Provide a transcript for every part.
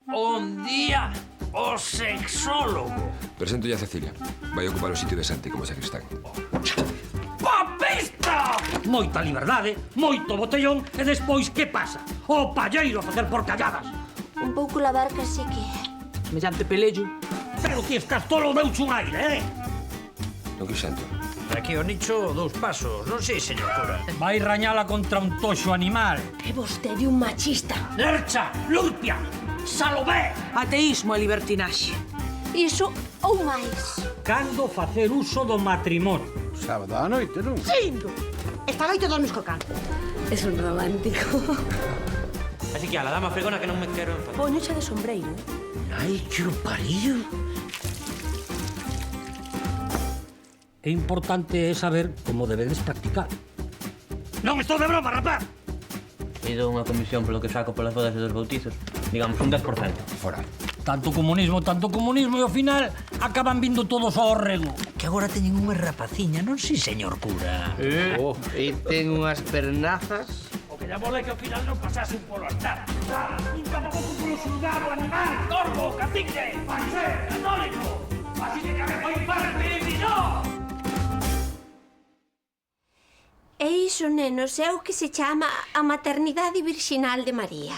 Un día o sexólogo. Presento ya a Cecilia. Vai ocupar o sitio de Santi como sacristán. Papista! Moita liberdade, moito botellón e despois que pasa? O palleiro a facer porcalladas. Un pouco la barca sí que é. Semellante pelello. Pero ti estás tolo deu un aire, Non que xanto. Aquí o nicho, 2 pasos. Non sei, señor cura. Vai rañala contra un toxo animal. É vostede un machista. Lercha, Lurpia, Salomé. Ateísmo e libertinaxe. Iso ou máis. Cando facer uso do matrimonio? Sábado á noite, non? Lindo. Esta noite dormes co can. Es un romántico. Así que a la dama fregona que non me quero enfadar. Póñoche de sombreiro. Ai, que o pariu. É importante saber como debedes practicar. Non estou de broma, rapaz! Pido unha comisión polo que saco polas bodas e dos bautizos. Digamos, un 10%. Fora. Tanto comunismo e ao final acaban vindo todos ao rego. Que agora teñen unha rapaciña, non sei, señor cura. E ten unhas pernazas. O que lla mole que ao final non pasase un polo altar. Nin tampouco polo xulgado animal, corvo, cacique, fariseo, católico. Así que me foi parte de no. E iso, nenos, é o que se chama a maternidade virxinal de María.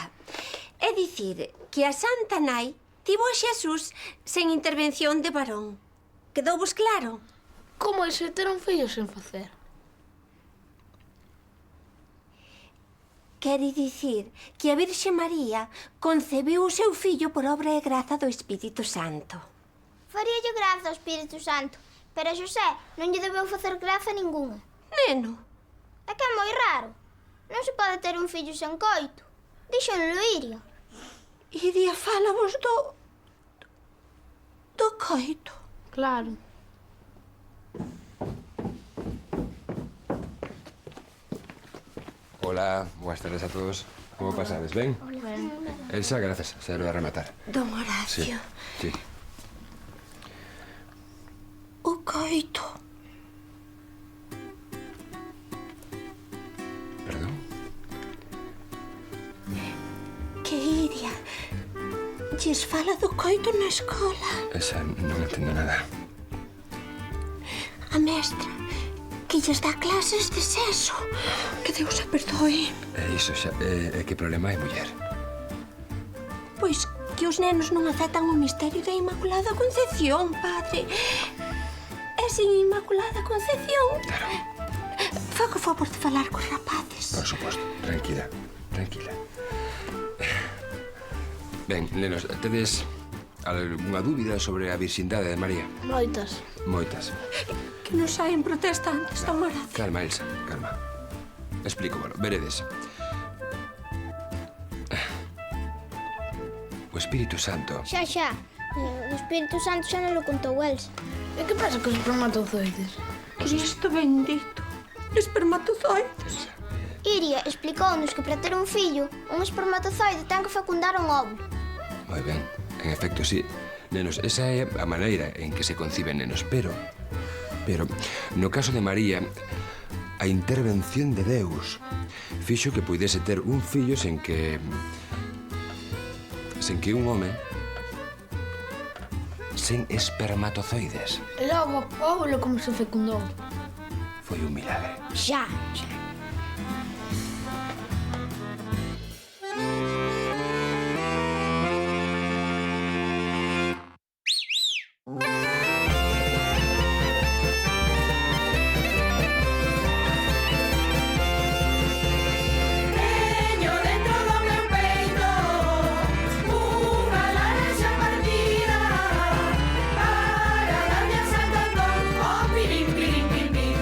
É dicir, que a Santa Nai tivo a Xesús sen intervención de varón. Quedouvos claro? Como é se ter un fillo sen facer? Quere dicir que a Virxe María concebiu o seu fillo por obra e graza do Espírito Santo. Faríalle graza ao Espírito Santo, pero a Xosé non lle debeu facer graza ningunha. Neno, É que é moi raro. Non se pode ter un fillo sen coito. Díxonlo Iria. Iria fálabos do coito. Claro. Hola, buenas tardes a todos. Como pasades, ben? Elsa, grazas, se lo a rematar. Don Horacio. Sí. O coito. Perdón? Que Iria lles fala do coito na escola. Elsa, non entendo nada. A mestra que lles dá clases de sexo. Que Deus a perdoe. Iso xa, é que o problema é muller. Pois que os nenos non aceptan o misterio da Inmaculada Concepción, padre. É sin Inmaculada Concepción. Claro. Faga o favor de falar cos rapaces. Por suposto, tranquila, tranquila. Ben, nenos, tedes algunha dúbida sobre a virxindade de María? Moitas. Moitas. Que nos saen protestantes, don Horacio. Calma, Elsa, calma. Explico, bueno, veredes. O Espírito Santo... Xa. O Espírito Santo xa non lo contou Elsa. E que pasa cos espermatozoides? Cristo bendito. Espermatozoides. Iria explicounos que para ter un fillo, un espermatozoide ten que fecundar un óvulo. Moi ben, en efecto, sí. Nenos, esa é a maneira en que se conciben nenos, pero, no caso de María, a intervención de Deus fixo que puidese ter un fillo sen que un home sen espermatozoides. E logo, o óvulo como se fecundou? Foi un milagre. Xa.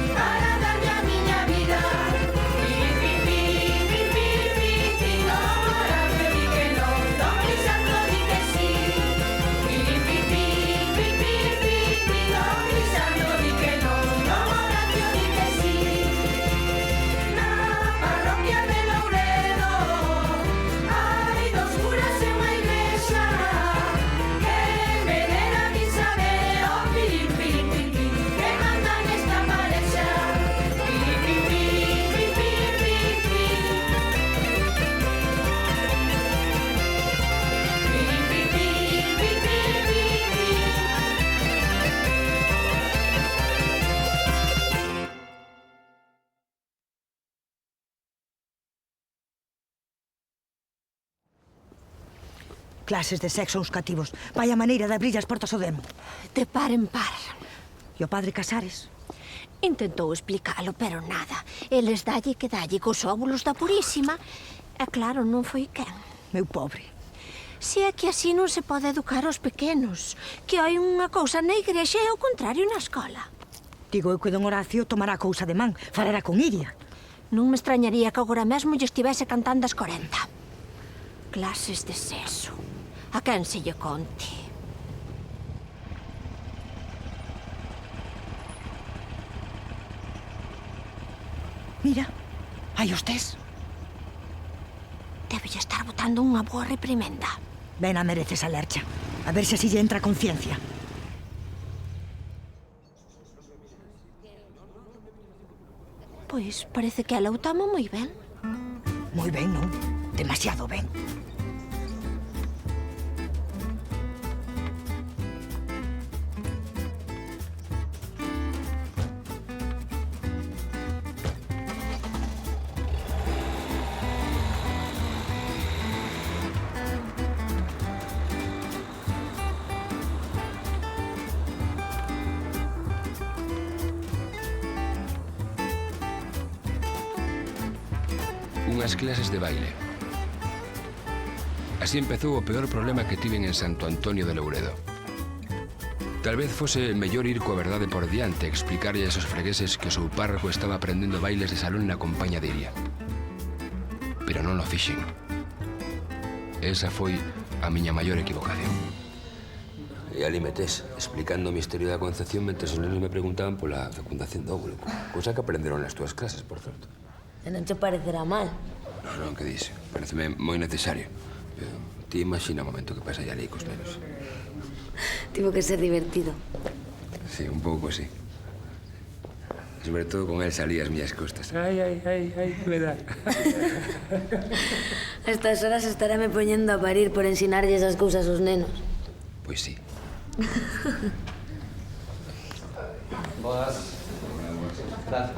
Para darle a miña vida. Clases de sexo aos cativos. Vai a maneira de abrir as portas ao demo. De par en par. E o padre Casares? Intentou explicalo, pero nada. Eles dalle que dalle cos óvulos da Purísima. E claro, non foi quen. Meu pobre. Se é que así non se pode educar aos pequenos. Que hai unha cousa na igrexa e o contrario na escola. Digo eu que don Horacio tomará a cousa de man. Falará con Iria. Non me extrañaría que agora mesmo lle estivese cantando as 40. Clases de sexo. A quen se lle conte? Mira, hai os tés. Debe estar botando unha boa reprimenda. Ben a mereces a lercha. A ver se así lle entra conciencia. Pois parece que ela o toma moi ben. Moi ben, non? Demasiado ben. Unhas clases de baile. Así empezou o peor problema que tiven en Santo Antonio de Louredo. Tal vez fose mellor ir coa verdade por diante e explicarlle a esos fregueses que o seu párroco estaba aprendendo bailes de salón na compañía de Iria. Pero non lo fixen. Esa foi a miña maior equivocación. E ali metés, explicando o misterio da concepción mentre os nenos me preguntaban pola fecundación do óvulo. Cousa que aprenderon nas túas clases, por certo. E non te parecerá mal. Non, que dixe? Pareceme moi necesario. Ti imagina o momento que pasa ali cos nenos. Tivo que ser divertido. Sí, un pouco, sí. Sobre todo con el salí as miñas costas. Ai, cuidado. A estas horas estarame poñendo a parir por ensinarlle esas cousas aos nenos. Pois sí. Boas. Tal?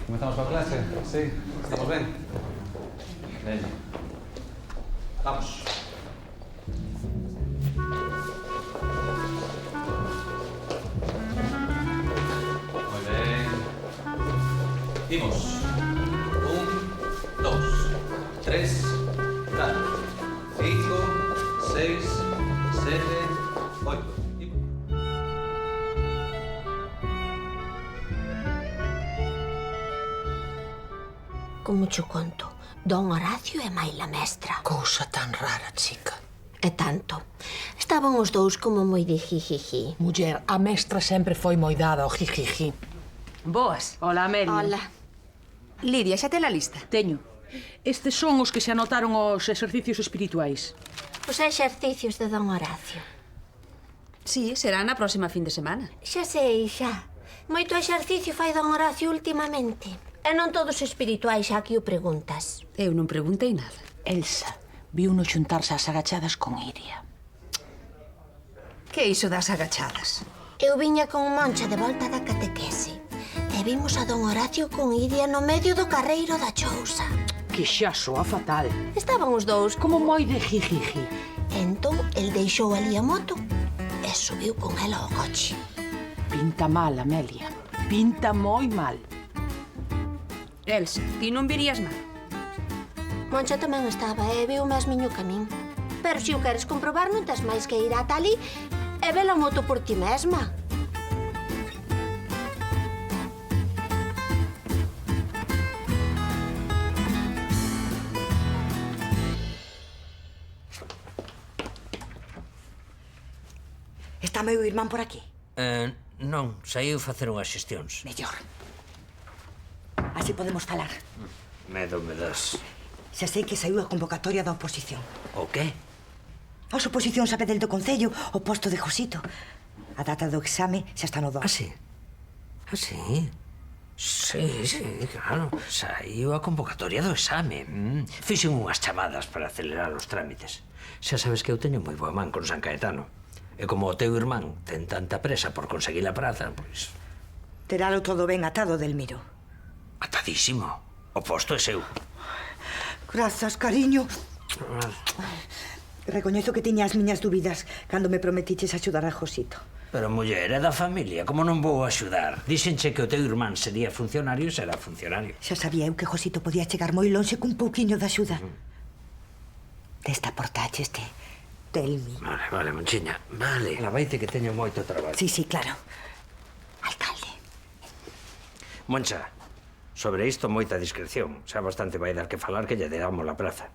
Comenzamos coa clase? Sí? Estamos ben? Ben. Vamos. Moi ben. Imos. 1, 2, 3, tal. 5, 6, 7, 8. Como cho conto, don Horacio é maila mestra. Cousa tan rara, chica. E tanto. Estaban os dous como moi de jijiji. Muller, a mestra sempre foi moi dada ao jijiji. Boas. Hola, Amelia. Hola. Lidia, xa te la lista? Teño. Estes son os que se anotaron os exercicios espirituais. Os exercicios de don Horacio. Sí, será na próxima fin de semana. Xa sei, xa. Moito exercicio fai don Horacio últimamente. E non todos espirituais, xa que o preguntas. Eu non preguntei nada. Elsa viu no xuntarse ás agachadas con Iria. Que iso das agachadas? Eu viña con Moncha de volta da catequese. E vimos a don Horacio con Iria no medio do carreiro da chousa. Que xa soa fatal. Estaban os dous como moi de jijiji. Entón, el deixou ali a moto e subiu con ela ao coche. Pinta mal, Amelia. Pinta moi mal. Elsa, ti non virías mal. Moncha tamén estaba e viu máis miño camín. Pero se o queres comprobar, non tes máis que ir ata ali e ver a moto por ti mesma. Está meu irmán por aquí? Non, saiu facer unhas xestións. Mellor. Así podemos falar. Medo me das. Xa sei que saiu a convocatoria da oposición. O qué? A oposición sabe del do Concello o posto de Josito. A data do exame xa está no 2. Ah, sí? Ah, sí? Sí, claro. Saiu a convocatoria do exame. Fixen unhas chamadas para acelerar os trámites. Xa sabes que eu teño moi boa man con San Caetano. E como o teu irmán ten tanta presa por conseguir a praza, pois... Teralo todo ben atado, Delmiro. Atadísimo. O posto é seu. Grazas, cariño. Recoñezo que tiña as miñas dúbidas cando me prometiches axudar a Josito. Pero, muller, é da familia, como non vou axudar? Dixenche que o teu irmán sería funcionario e será funcionario. Xa sabía eu que Josito podía chegar moi lonxe cun pouquiño de axuda. Desta portache este... Telmi. Vale, Monchiña, vale. La vaite que teño moito traballo. Sí, claro. Alcalde. Moncha, sobre isto moita discreción. Xa bastante vai dar que falar que lle damos la praza.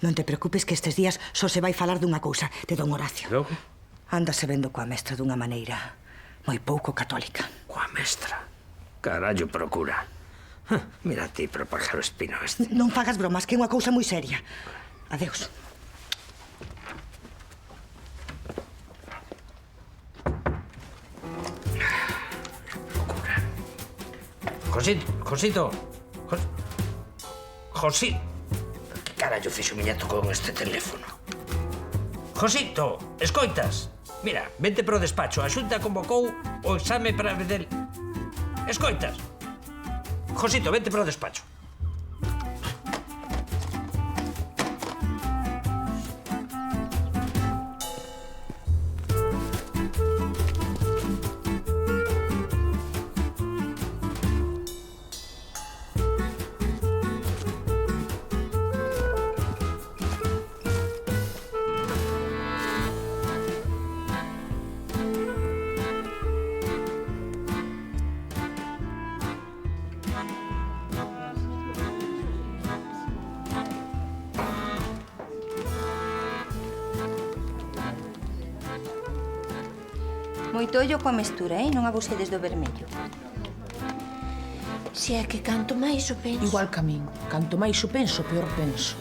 Non te preocupes que estes días só se vai falar dunha cousa, de don Horacio. Logo? Ándase vendo coa mestra dunha maneira moi pouco católica. Coa mestra? Carallo, procura. Mira ti, pro pájaro espino este. Non fagas bromas, que é unha cousa moi seria. Adeus. Locura. Josito. Que carallo fixo miñato con este teléfono? Josito, escoitas? Mira, vente pro despacho. A Xunta convocou o exame para ver... Escoitas? Josito, vente pro despacho. Moito ollo coa mestura, non abusedes do vermello. Se é que canto máis o penso... Igual que a min. Canto máis o penso, peor penso.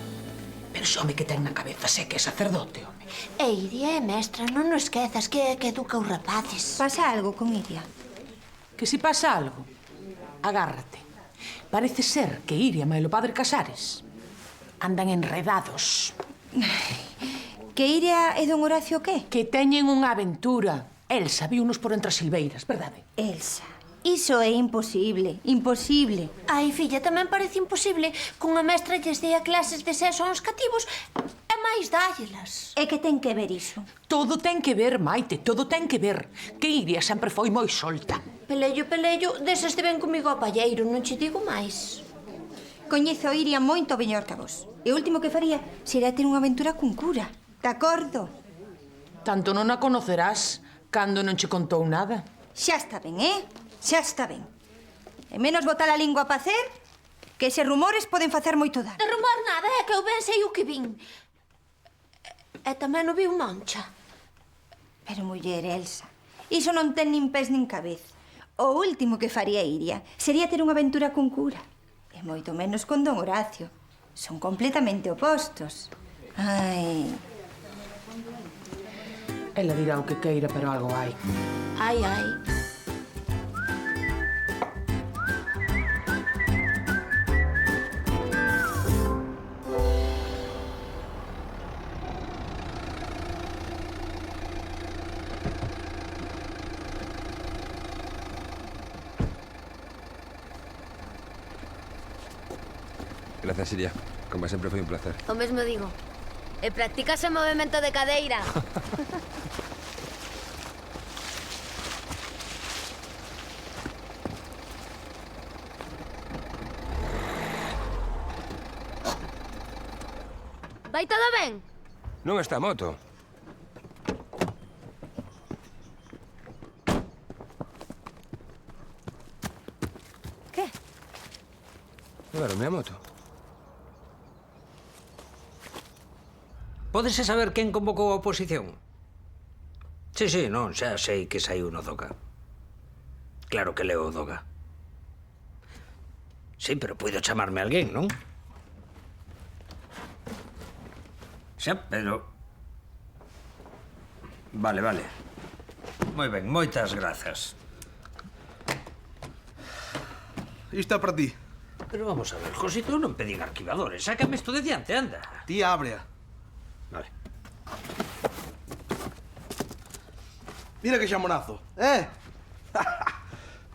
Pero ese home que ten na cabeza sé que é sacerdote, home. E Iria é mestra, non o esquezas, que é que educa os rapaces. Pasa algo con Iria? Que si pasa algo, agárrate. Parece ser que Iria e o padre Casares andan enredados. Que Iria e don Horacio que? Que teñen unha aventura. Elsa viunos por entre as silveiras, verdade? Elsa, iso é imposible, imposible. Ai, filla, tamén parece imposible que unha mestra lles dea clases de sexo aos cativos e máis dállelas. É que ten que ver iso. Todo ten que ver, Maite, todo ten que ver. Que Iria sempre foi moi solta. Pelello, deses de ven comigo ao palleiro, non che digo máis. Coñezo a Iria moito mellor que a vos. E o último que faría será ter unha aventura cun cura. De acordo? Tanto non a conocerás cando non che contou nada. Xa está ben, Xa está ben. E menos botar a lingua a pacer, que eses rumores poden facer moito dano. De rumor nada, é que eu ben sei o que vin. E tamén o viu Moncha. Pero, muller, Elsa, iso non ten nin pés nin cabeza. O último que faría Iria sería ter unha aventura con cura. E moito menos con don Horacio. Son completamente opostos. Ai... Ela dirá o que queira, pero algo hai. Ai. Gracias, Iria. Como sempre foi un placer. O mesmo digo. E practicas o movimento de cadeira. Vai todo ben? Non está a moto. Que? Levaronme a moto. Pódese saber quen convocou a oposición? Sí, non, xa sei que saiu no Doga. Claro que leo o Doga. Sí, pero puido chamarme alguén, non? Xa, pero... Vale. Moi ben, moitas grazas. Isto é para ti. Pero vamos a ver, Josito, non pedín arquivadores. Sácame isto de diante, anda. Ti ábrea. Vale. Mira que xamonazo,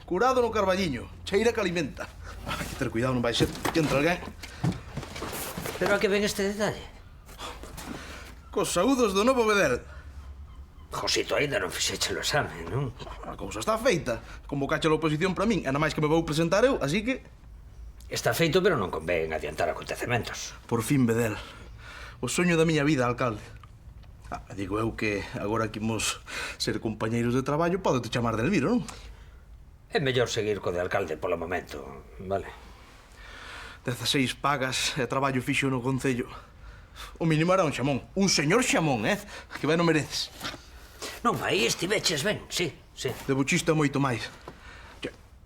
Curado no carballiño, cheira que alimenta. Hai que ter cuidado, non vai ser que entre alguén. Pero a que ven este detalle? Cos saúdos do novo Bedel. Josito, ainda non fixeche o exame, non? A cousa está feita. Convocache a oposición para min, e nada máis que me vou presentar eu, así que... Está feito, pero non convén adiantar acontecementos. Por fin, Bedel. O soño da miña vida, alcalde. Digo eu que agora que imos ser compañeiros de traballo, podo te chamar de Elviro, non? É mellor seguir co de alcalde polo momento, vale? 16 pagas e traballo fixo no Concello. O mínimo era un xamón. Un señor xamón, Que ben o mereces. Non, aí estiveches ben, sí. De buchista moito máis.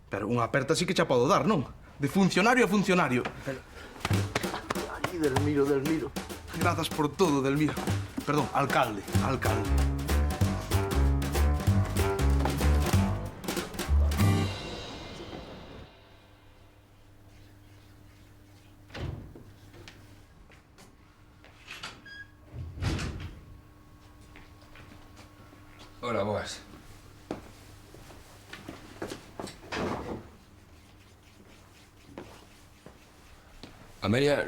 Pero unha aperta sí que xa podo dar, non? De funcionario a funcionario. Ai, Delmiro. Grazas por todo, Delmiro. Perdón, alcalde. Hola, boas. Amelia,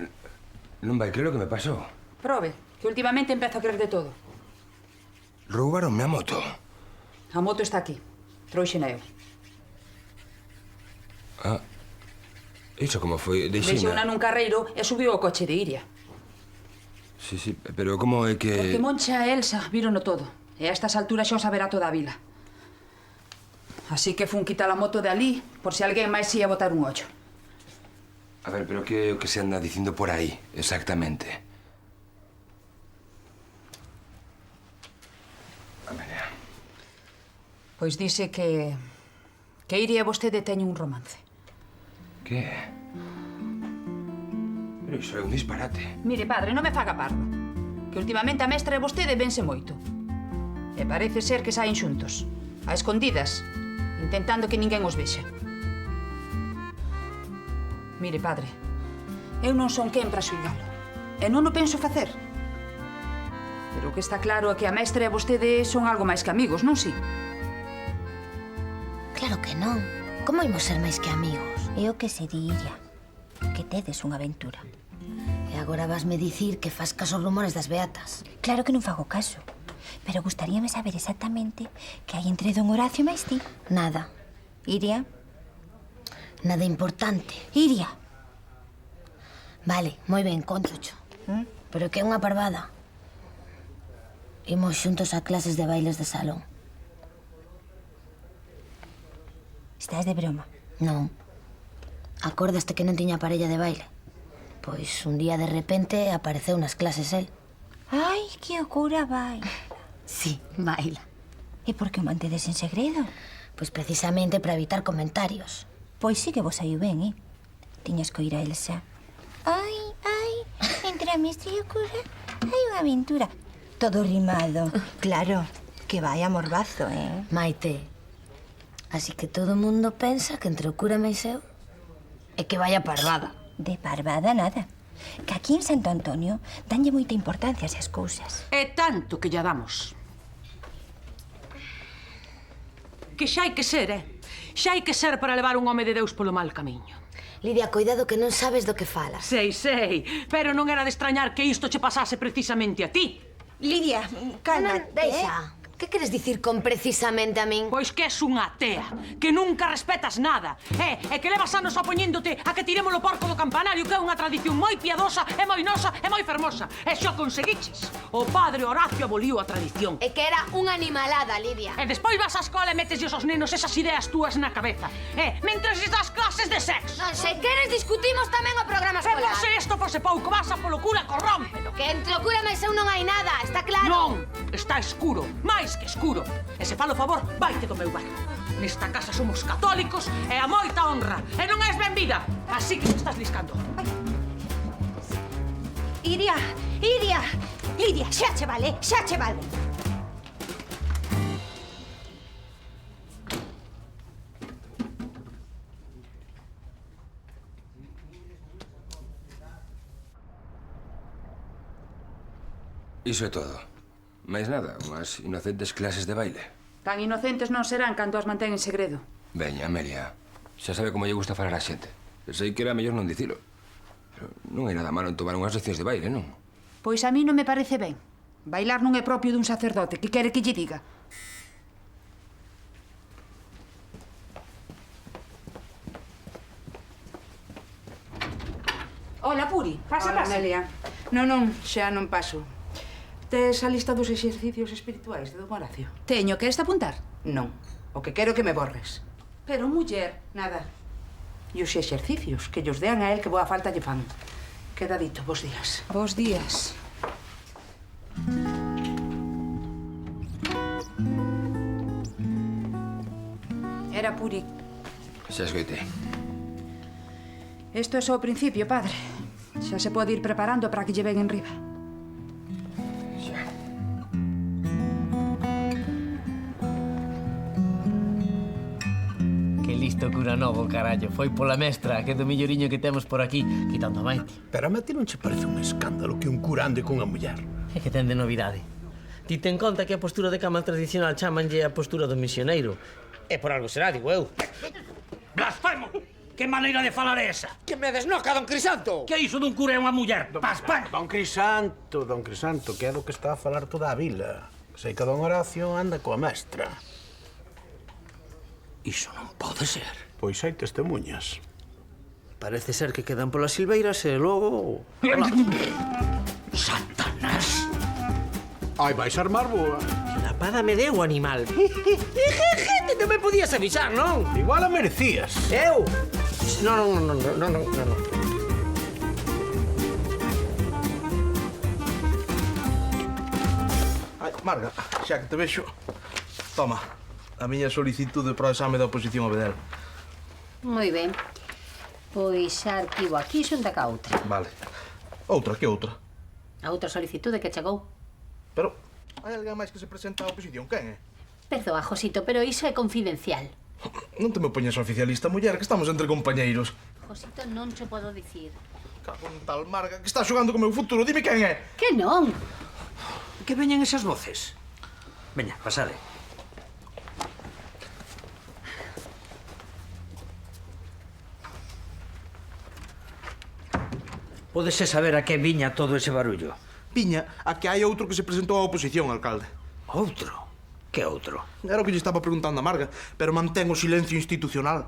non vai crer o que me pasou. Probe, que últimamente empezo a creer de todo. Roubaronme a moto. A moto está aquí. Trouxena eu. Iso como foi? Deixeuna nun carreiro e subiu ao coche de Iria. Sí, pero como é que... Porque Moncha e Elsa virono todo. E a estas alturas xa o saberá toda a vila. Así que fun quitar a moto de ali, por se alguén máis ia botar un ollo. A ver, pero que é o que se anda dicindo por aí, exactamente? Amelia. Pois dice que Iria e vostede teñen un romance. Que? Pero iso é un disparate. Mire, padre, non me faga pardo. Que últimamente a mestra e vostede vense moito. E parece ser que saen xuntos, a escondidas, intentando que ninguén os vexa. Mire, padre, eu non son quen para xulgalo. E non o penso facer. Pero o que está claro é que a mestra e vostede son algo máis que amigos, non si? Claro que non. Como imos ser máis que amigos? É o que se diría, que tedes unha aventura. E agora vasme dicir que fas caso aos rumores das beatas. Claro que non fago caso, pero gustaríame saber exactamente que hai entre don Horacio máis ti. Nada. Iria? Nada importante. Iria. Vale, moi ben, contocho. Pero que é unha parvada. Imos xuntos a clases de bailes de salón. Estás de broma? Non. Acordaste que non tiña parella de baile? Pois un día de repente apareceu nas clases el. Ai, que ocura vai. Sí, baila. E por que o mantedes en segredo? Pois precisamente para evitar comentarios. Pois sí que vos saiu ben, Tiñas que ir a Elsa. Ai, entre a mestra e o cura hai unha aventura. Todo rimado. Claro, que vai a morbazo, Maite, así que todo o mundo pensa que entre o cura máis eu é que vai a parvada. De parvada nada. Que aquí en Santo Antonio danlle moita importancia a esas cousas. É tanto que lla damos. Que xa hai que ser, Xa hai que ser para levar un home de Deus polo mal camiño. Lidia, cuidado que non sabes do que falas. Sei, pero non era de extrañar que isto che pasase precisamente a ti. Lidia, cálmate. Deixa. Que queres dicir con precisamente a min? Pois que és unha atea, que nunca respetas nada. E que levas anos opoñéndote a que tiremos o porco do campanario, que é unha tradición moi piadosa, e moi nosa, e moi fermosa. E xa conseguiches. O padre Horacio aboliu a tradición. É que era unha animalada, Lidia. E despois vas á escola e metes aos nenos esas ideas túas na cabeza. Mentres das clases de sexo. Non, se queres discutimos tamén o programa escolar. E por se isto fose pouco, vas a polo cura, corrómpelo. Que entre o cura máis eu non hai nada, está claro? Non, está escuro, máis que escuro. E se falo favor, vaite do meu bar. Nesta casa somos católicos e a moita honra. E non és benvida. Así que te estás liscando. Iria, Lidia, xa che vale. Iso é todo. Mais nada, unhas inocentes clases de baile. Tan inocentes non serán cando as mantén en segredo. Veña, Amelia, xa sabe como lle gusta falar a xente. Sei que era mellor non dicilo. Pero non hai nada malo en tomar unhas leccións de baile, non? Pois a mí non me parece ben. Bailar non é propio dun sacerdote. Que quere que lle diga? Hola, Puri. Pasa, Hola, pasa. Nelia. Non, xa non paso. Tes a lista dos exercicios espirituais de Don Horacio? Teño, queres apuntar? Non. O que quero é que me borres. Pero, muller, nada. E os exercicios, que llos dean a él que boa falta lle fan. Queda dito, bos días. Bos días. Era Puri. Xa escoitei. Isto é só o principio, padre. Xa se pode ir preparando para que lle ven enriba. Que listo cura novo, carallo. Foi pola mestra, que do milloriño que temos por aquí, quitando a Maite. Pero a ti non che parece un escándalo que un cura ande cunha muller? É que ten de novidade. Ti ten conta que a postura de cama tradicional chamanlle a postura do misioneiro. E por algo será, digo eu. Blasfemo! Que maneira de falar é esa? Que me desnoca, don Crisanto! Que iso dun cura é unha muller? Paspán! Don Crisanto, que é do que está a falar toda a vila. Sei que don Horacio anda coa mestra. Iso non pode ser. Pois hai testemunhas. Parece ser que quedan polas silveiras e logo... Satanás! Ai, vais armar boa. Lapada me deu, animal. Gente, non me podías avisar, non? Igual a merecías. Eu? Non. Ai, Marga, xa que te vexo, toma, a miña solicitude para o exame da oposición a Bedel. Moi ben. Pois xa arquivo aquí xunta ca outra. Vale. Outra, que outra? A outra solicitude que chegou. Pero, hai alguén máis que se presenta á oposición? Quen é? Perdoa, Josito, pero iso é confidencial. Non te me poñas oficialista, muller, que estamos entre compañeiros. Josito, non cho podo dicir. Cago en tal Marga, que está xogando co meu futuro. Dime quen é. Que non? Que veñen esas voces? Veña, pasade. Pódese saber a que viña todo ese barullo? Viña a que hai outro que se presentou á oposición, alcalde. Outro? Que outro? Era o que lle estaba preguntando a Marga, pero mantén o silencio institucional.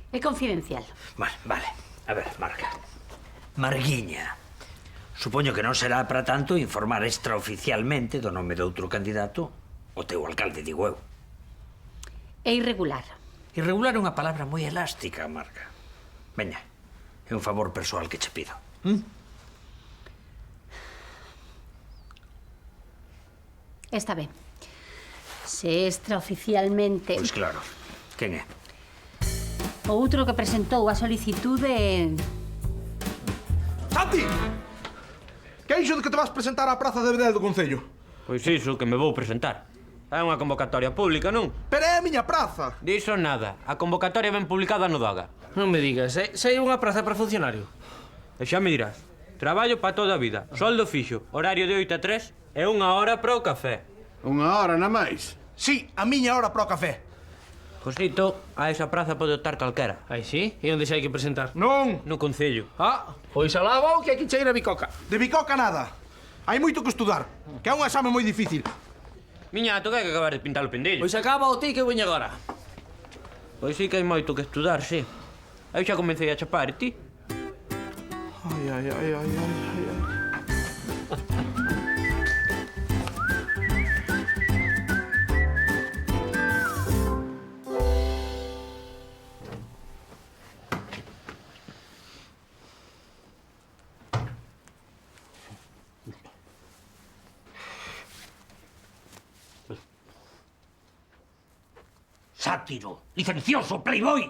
É confidencial. Vale. A ver, Marga. Marguiña. Supoño que non será para tanto informar extraoficialmente do nome de outro candidato o teu alcalde, digo eu. É irregular. Irregular é unha palabra moi elástica, Marga. Veña, é un favor persoal que che pido. Está ben. Se extraoficialmente... Pois claro. Quen é? O outro que presentou a solicitude... Santi! Que é iso de que te vas presentar á praza de Bedel do Concello? Pois iso, que me vou presentar. É unha convocatoria pública, non? Pero é a miña praza! Diso nada. A convocatoria ben publicada no DOGA. Non me digas, se hai unha praza para funcionario. E xa me dirás. Traballo para toda a vida. Soldo fixo. Horario de 8 a 3 e 1 hora para o café. Unha hora, na máis? Sí, a miña hora para o café. Josito, a esa praza pode optar calquera. Aí sí? E onde xa hai que presentar? Non! No Concello. Pois alá vou que aquí cheira a bicoca. De bicoca nada. Hai moito que estudar, que é un exame moi difícil. Miñato, que hai que acabar de pintar o pendillo. Pois acaba o ti que veño agora. Pois sí que hai moito que estudar, sí. Eu xa comecei a chapar, e ti? Ai. Sátiro, licencioso, playboy.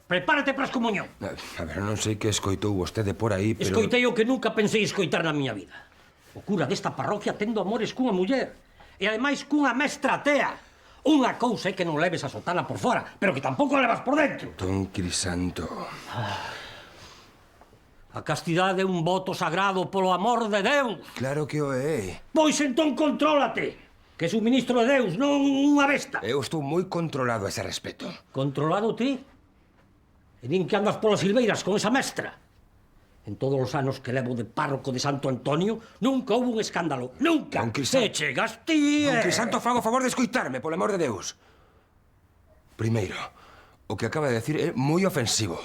Prepárate para a excomuñón. A ver, non sei que escoitou vostede por aí, pero... Escoitei o que nunca pensei escoitar na miña vida. O cura desta parroquia tendo amores cunha muller. E ademais cunha mestra atea. Unha cousa é que non leves a sotana por fora, pero que tampouco a levas por dentro. Don Crisanto... A castidade é un voto sagrado polo amor de Deus. Claro que o é. Pois entón contrólate, que és un ministro de Deus, non unha besta. Eu estou moi controlado a ese respecto. Controlado ti? E din que andas polas silveiras con esa mestra. En todos os anos que levo de párroco de Santo Antonio, nunca houve un escándalo. Nunca! Don Crisanto... E chegas ti... Don Crisanto, fago o favor de escoitarme, polo amor de Deus. Primeiro, o que acaba de decir é moi ofensivo.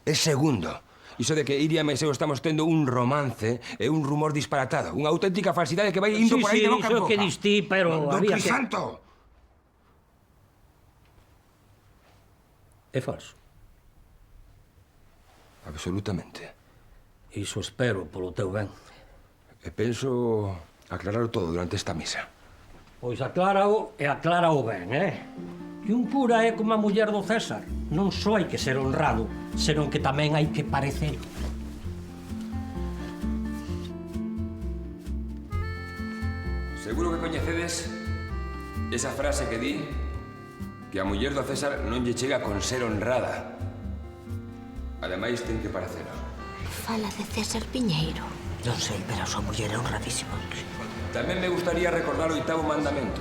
E segundo, iso de que Iria e eu estamos tendo un romance é un rumor disparatado, unha auténtica falsidade que vai indo por aí de boca en boca. Sí, iso que distí, pero... Don Crisanto! É falso. Absolutamente. Iso espero polo teu ben. E penso aclarar todo durante esta misa. Pois aclárao e aclárao ben, Que un cura é como a muller do César. Non só hai que ser honrado, senón que tamén hai que parecer. Seguro que coñecedes esa frase que di que a muller do César non lle chega con ser honrada. Ademais, ten que parecelo. Fala de César Piñeiro. Non sei, pero a súa muller é honradísima. Tamén me gustaría recordar o 8º mandamento.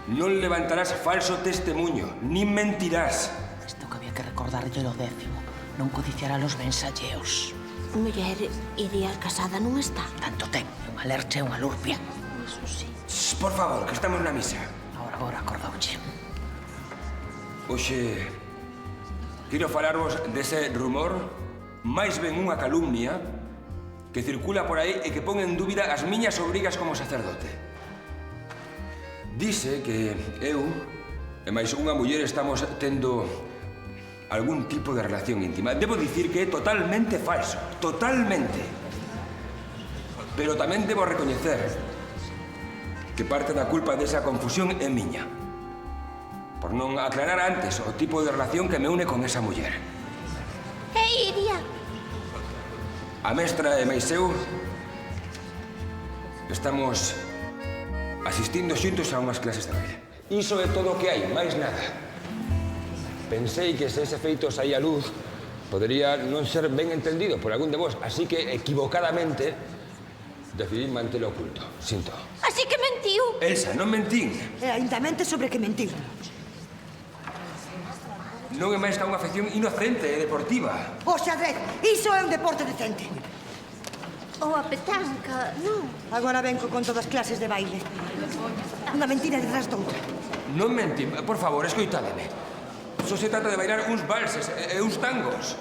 Non levantarás falso testemunho, nin mentirás. Isto que había que recordarlle o 10º. Non codiciará los bens alleos. Muller Iria casada non está. Tanto ten, unha lercha e unha lurpia. Iso sí. Por favor, que estamos na misa. Agora acordouche. Oxe, quero falarvos dese rumor, máis ben unha calumnia, que circula por aí e que pon en dúbida as miñas obrigas como sacerdote. Dice que eu e máis unha muller estamos tendo algún tipo de relación íntima. Debo dicir que é totalmente falso, totalmente. Pero tamén debo recoñecer que parte da culpa desa confusión é miña. Por non aclarar antes o tipo de relación que me une con esa muller. Iria! A mestra e máis eu estamos asistindo xuntos a unhas clases de baile. Iso é todo o que hai, máis nada. Pensei que se ese feito saía a luz, podería non ser ben entendido por algún de vos, así que equivocadamente decidí mantelo oculto. Sinto. Así que mentiu. Elsa, non mentín. E ainda mente sobre que mentir. Non é máis que unha afección inocente e deportiva. O xadrez, iso é un deporte decente. Ou a petanca, non? Agora venco con todas clases de baile. Unha mentira detrás doutra. Non mentín, por favor, escoitádeme. Só se trata de bailar uns valses e uns tangos.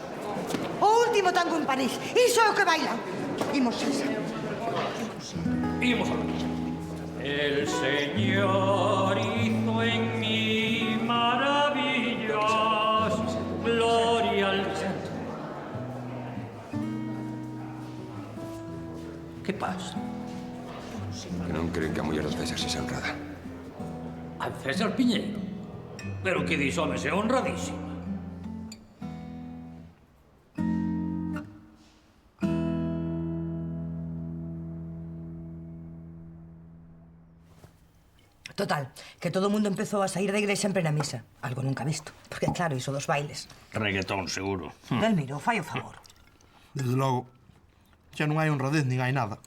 O último tango en París, iso é o que bailan. Imos, Elsa. Imos a ver. El Señor hizo en mí maravillas, gloria al Santo. Que pasa? Que non creen que a muller do César se honrada. Al César Piñeiro? Pero que dis, home, se honradísima. Total, que todo o mundo empezou a sair da igrexa en plena misa. Algo nunca visto. Porque, claro, iso dos bailes. Reggaetón, seguro. Delmiro, fai o favor. Desde logo, xa non hai honradez nin hai nada.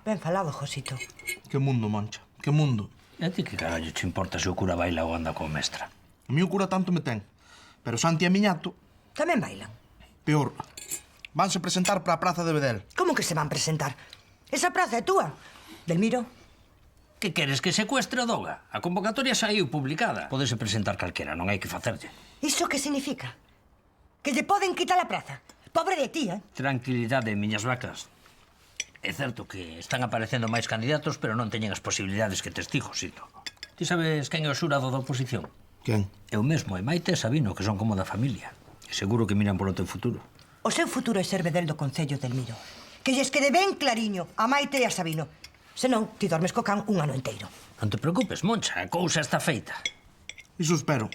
Ben falado, Josito. Que mundo, Moncha, que mundo. E a ti que carallo te importa se o cura baila ou anda con mestra? A mí o cura tanto me ten. Pero Santi e Miñato... Tamén bailan. Peor. Vanse presentar para a praza de Bedel. Como que se van presentar? Esa praza é túa. Delmiro. Que queres que secuestre o Doga? A convocatoria saiu publicada. Pódese presentar calquera, non hai que facerlle. Iso que significa? Que lle poden quitar a praza. Pobre de ti, Tranquilidade, miñas vacas. É certo que están aparecendo máis candidatos, pero non teñen as posibilidades que tes ti, Josito. Ti sabes quen é o xurado da oposición? Quen? Eu mesmo, e Maite e Sabino, que son como da familia. E seguro que miran polo teu futuro. O seu futuro é ser Bedel do Concello, Delmiro. Que lles quede ben clariño a Maite e a Sabino. Senón, ti dormes co can un ano inteiro. Non te preocupes, Moncha, a cousa está feita. Iso espero.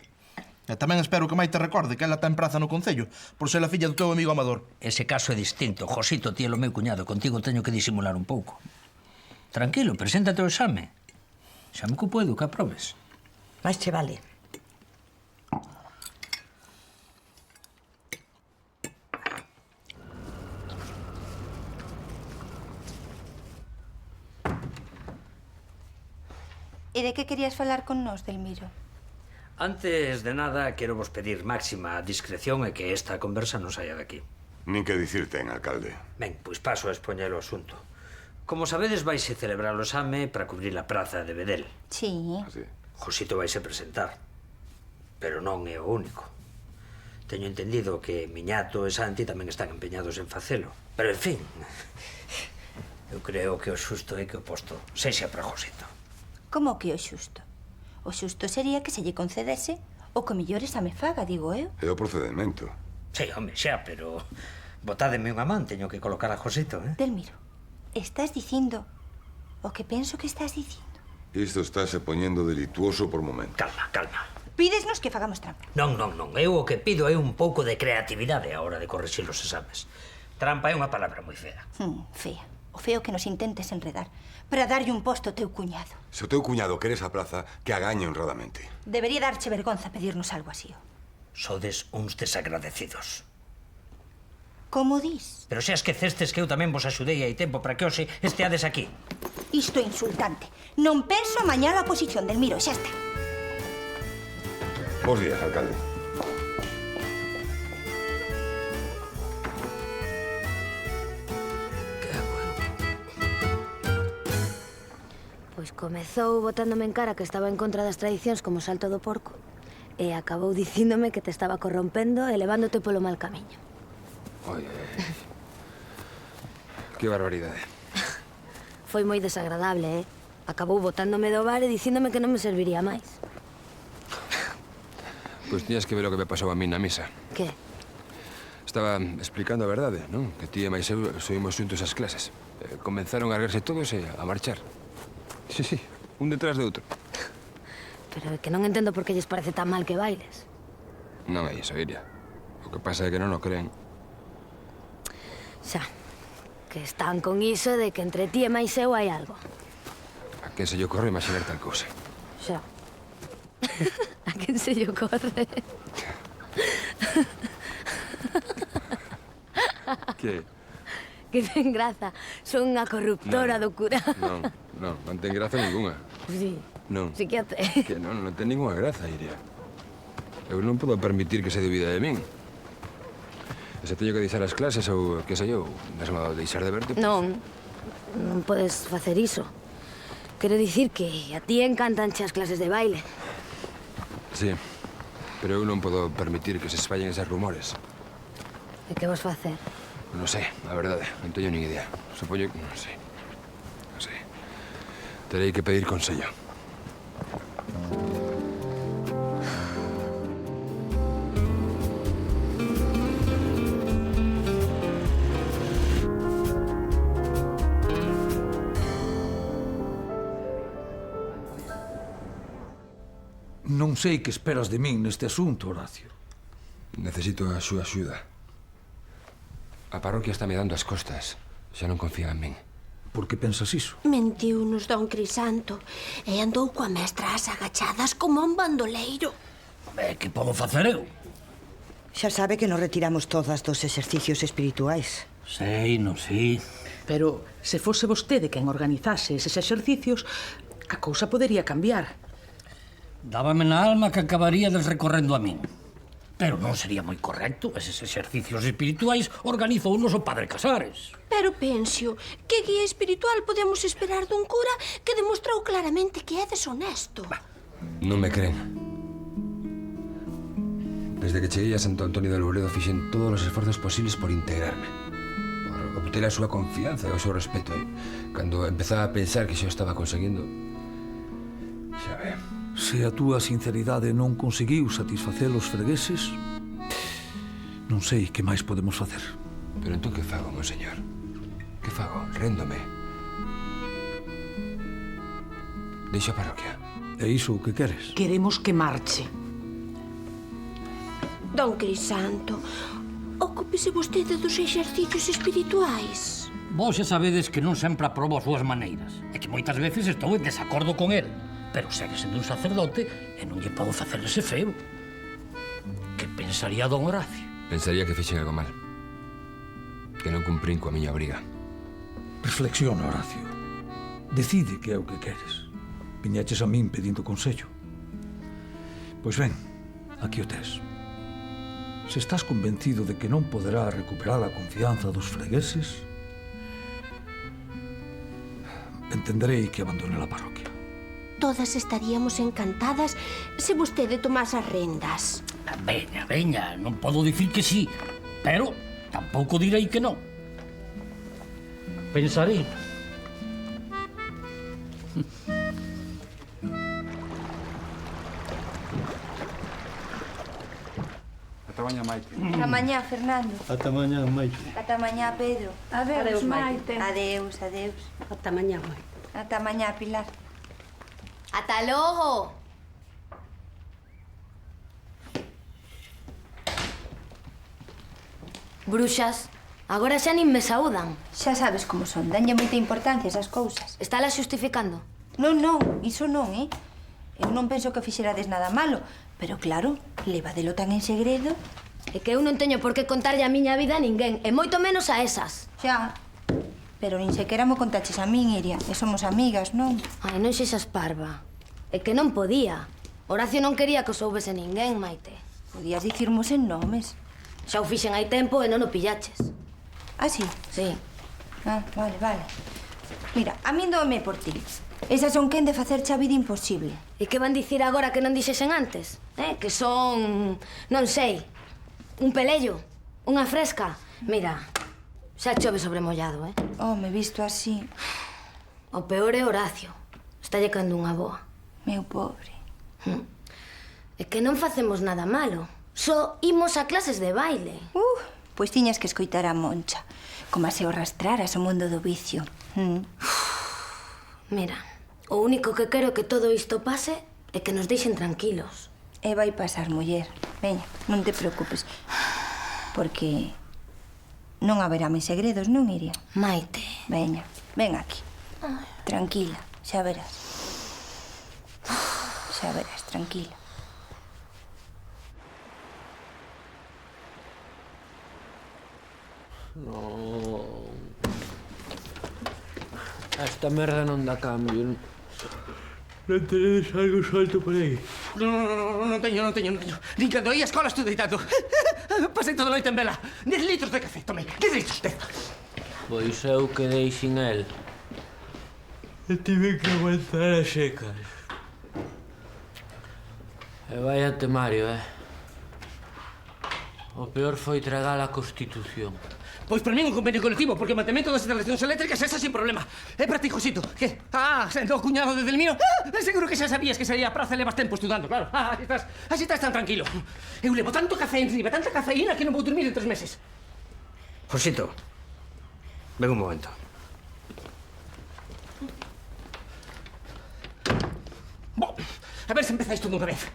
E tamén espero que Maite recorde que ela ten praza no Concello por ser a filla do teu amigo Amador. Ese caso é distinto. Josito, ti é o meu cuñado. Contigo teño que disimular un pouco. Tranquilo, preséntate ao exame. Xa me ocupo do que aprobes. Mais che vale. E de que querías falar con nós, Delmiro? Antes de nada, quero vos pedir máxima discreción e que esta conversa non saia de aquí. Nin que dicir ten, alcalde. Ben, pois paso a expoñer o asunto. Como sabedes, vaise celebrar o exame para cubrir a praza de Bedel. Sí. Josito vaise presentar, pero non é o único. Teño entendido que Miñato e Santi tamén están empeñados en facelo. Pero, en fin, eu creo que o xusto é que o posto sexa para Josito. Como que o xusto? O xusto sería que se lle concedese o que mellor exame faga, digo eu. É o procedimento. Sí, home, xa, pero botádeme unha man, teño que colocar a Josito, eh? Delmiro, estás dicindo o que penso que estás dicindo. Isto estáse poñendo delituoso por momento. Calma, calma. Pídesnos que fagamos trampa. Non. Eu o que pido é un pouco de creatividade a hora de corrixir os exames. Trampa é unha palabra moi fea. Fea. O feo que nos intentes enredar para darlle un posto ao teu cuñado. Se o teu cuñado quere esa praza, que a gañe honradamente. Debería darche vergonza pedirnos algo así. Sodes uns desagradecidos. Como dis? Pero xa esquecestes que eu tamén vos axudei hai tempo para que hoxe esteades aquí. Isto é insultante. Non penso amañar a oposición, Delmiro, xa está. Bos días, alcalde. Pois comezou botándome en cara que estaba en contra das tradicións como o salto do porco e acabou dicíndome que te estaba corrompendo e levándote polo mal camiño. Oi, que barbaridade. Foi moi desagradable, Acabou botándome do bar e dicíndome que non me serviría máis. Pois tiñas que ver o que me pasou a mí na misa. Que? Estaba explicando a verdade, non? Que ti e máis eu subimos xuntos as clases. Comenzaron a erguerse todos e a marchar. Sí, un detrás de outro. Pero é que non entendo por que lles parece tan mal que bailes. Non é iso, Iria. O que pasa é que non o creen. Xa, que están con iso de que entre ti e máis eu hai algo. A quen se lle ocorre imaginar tal cousa? Xa. A quen se lle ocorre? Que? Que ten graza. Son unha corruptora do cura. Non ten graza ninguna. Sí. Non. Sí que a ten. Que non ten ninguna graza, Iria. Eu non podo permitir que se dubida de min. E se teño que deixar as clases ou, que sei eu, mesmo deixar de verte... Non podes facer iso. Quero dicir que a ti encantanche as clases de baile. Sí, pero eu non podo permitir que se espallen eses rumores. E que vas facer? Non sei, a verdade, non teño nin idea. Supoño que... non sei. Terei que pedir consello. Non sei que esperas de min neste asunto, Horacio. Necesito a súa axuda. A parroquia está me dando as costas. Xa non confía en min. Por que pensas iso? Mentiu-nos don Crisanto e andou coa mestra ás agachadas como un bandoleiro. Que podo facer eu? Xa sabe que nos retiramos todas dos exercicios espirituais. Sei, non sei. Pero se fose vostede quen organizase eses exercicios, a cousa podería cambiar. Dábame na alma que acabaríades recorrendo a min. Pero non sería moi correcto. Eses exercicios espirituais organizounos o Padre Casares. Pero Pensio, que guía espiritual podemos esperar dun cura que demostrou claramente que é deshonesto? Non me creen. Desde que cheguei a Santo Antonio de Louredo fixen todos os esforzos posibles por integrarme. Por obter a súa confianza e o seu respeto. Cando empezaba a pensar que xa o estaba conseguindo... Xa ve... Se a túa sinceridade non conseguiu satisfacer os fregueses, non sei que máis podemos facer. Pero entón que fago, monseñor? Que fago? Réndome. Deixo a parroquia. É iso o que queres? Queremos que marche. Don Crisanto, ocúpese vostede dos exercicios espirituais. Vos xa sabedes que non sempre aprobo as súas maneiras. E que moitas veces estou en desacordo con el. Pero segue sendo un sacerdote e non lle podo facer ese feo. Que pensaría don Horacio? Pensaría que fixen algo mal. Que non cumprín coa miña obriga. Reflexiona, Horacio. Decide que é o que queres. Viñeches a min pedindo consello. Pois ben, aquí o tes. se estás convencido de que non poderá recuperar a confianza dos fregueses, entenderei que abandone a parroquia. Todas estaríamos encantadas se vostede tomase as rendas. Veña, veña, non podo dicir que sí, pero tampouco direi que non. Pensarei. Ata mañá, Maite. Ata mañá, Fernando. Ata mañá, Maite. Ata mañá, Pedro. Adeus, Maite. Adeus, adeus. Ata mañá, Maite. Ata mañá, Pilar. Ata logo! Bruxas, agora xa nin me saúdan. Xa sabes como son, danlle moita importancia esas cousas. Estala xustificando? Non, non, iso non, Eu non penso que fixerades nada malo, pero claro, levadelo tan en segredo. É que eu non teño por que contarlle a miña vida a ninguén, e moito menos a esas. Xa, pero nin sequera mo contaches a min, Iria, e somos amigas, non? Ai, non xesas parva. É que non podía. Horacio non quería que o soubese ninguén, Maite. Podías dicirmos en nomes. Xa o fixen hai tempo e non o pillaches. Ah, sí? Sí. Ah, vale, vale. Mira, a min dóme por ti. Esas son quen de facerche a vida imposible. E que van dicir agora que non dixesen antes? Que son... non sei. Un pelello. Unha fresca. Mira, xa chove sobre mollado, Oh, me visto así. O peor é Horacio. Está llecando unha boa. Meu pobre. É que non facemos nada malo. Só imos a clases de baile. Pois tiñas que escoitar a Moncha. Como se o arrastraras ao mundo do vicio. Mira, o único que quero que todo isto pase é que nos deixen tranquilos. E vai pasar, muller. Veña, non te preocupes. Porque non haberá máis segredos, non, Iria? Maite. Veña, ven aquí. Tranquila, xa verás. Xa verás, tranquila. Non. Esta merda non dá cambio. Non tenedes algo suelto por aí? Non teño. Nin cando ia a escola estudo deitado. Pasei toda a noite en vela. 10 litros de café, tomei. 10 litros. Pois eu quedei sin el. E tive que aguantar as secas. E vaya temario, O peor foi tragar a Constitución. Pois para min un convenio colectivo, porque o mantemento das instalacións eléctricas é sin problema. É para ti, Josito. Que? Sendo o cuñado de Delmiro, seguro que xa sabías que saía a praza e levas tempo estudando, claro. Así estás tan tranquilo. Eu levo tanto café enriba, tanta cafeína que non vou dormir en 3 meses. Josito, ven un momento. A ver se empezáis todo unha vez.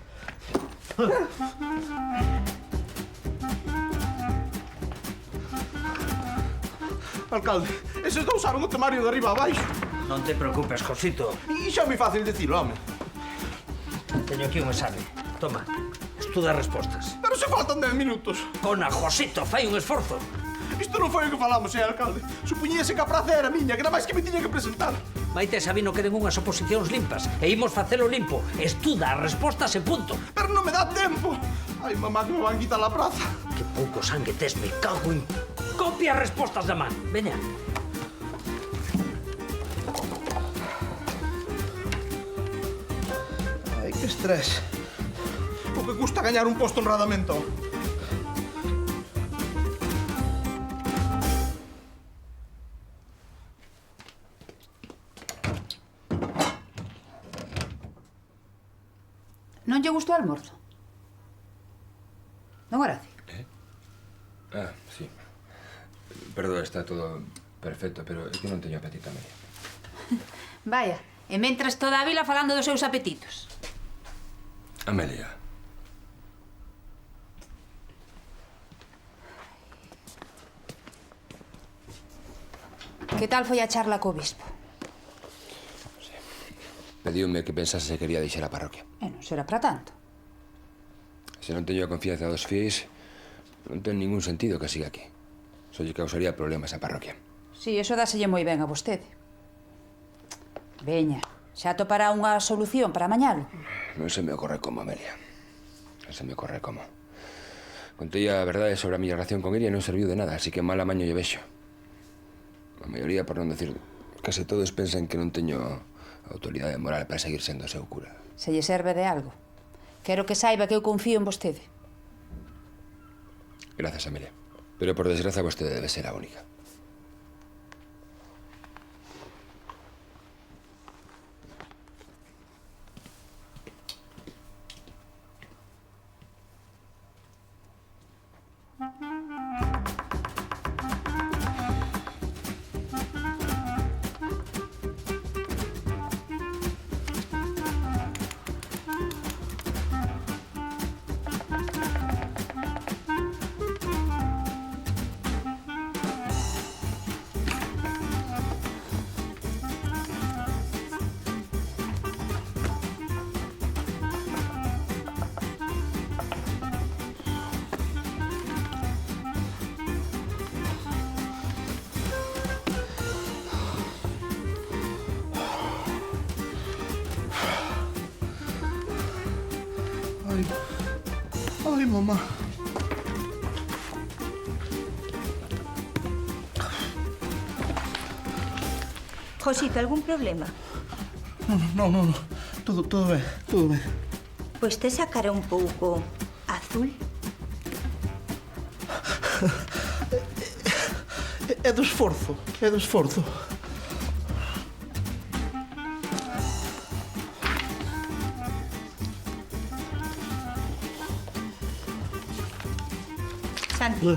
Alcalde, eses dous usaron o temario de arriba a baixo. Non te preocupes, Josito. E xa é moi fácil dicilo, home. Teño aquí un exame. Toma, estuda as respostas. Pero se faltan 10 minutos. Ona, Josito, fai un esforzo. Isto non foi o que falamos, alcalde. Supuñíase que a praza era miña, que nada máis que me tiña que presentar. Maite e Sabino queren unhas oposicións limpas e imos facelo limpo. Estuda as respostas e punto. Pero non me dá tempo. Ai, mamá, que me van quitar a praza. Que pouco sangue tes, me cago en... Copia as respostas da man. Veña. Ai, que estrés. O que custa gañar un posto en Radamento. Non lle gustou o almorzo? Don Horacio? Sí. Perdón, está todo perfecto, pero é que non teño apetito, Amelia. Vaya, e mentras toda a vila falando dos seus apetitos. Amelia. Que tal foi a charla co bispo? Pediume que pensase se quería deixar a parroquia. E non será para tanto. Se non teño a confianza dos fiéis, non ten ningún sentido que siga aquí. Só lle causaría problemas á parroquia. Si, eso dáselle moi ben a vostede. Veña, xa topará unha solución para mañalo. Non se me ocorre como, Amelia. Non se me ocorre como. Contei a verdade sobre a miña relación con Iria e non serviu de nada, así que mal amaño lle vexo. A maioría, por non decir case todos, pensan que non teño autoridade moral para seguir sendo o seu cura. Se lle serve de algo. Quero que saiba que eu confío en vostede. Grazas, Amelia. Pero, por desgraza, vostede debe ser a única. Ai, mamá. Josito, algún problema? Non. Todo ben, todo ben. Pois te sacará un pouco azul. É do esforzo, é do esforzo. Santi.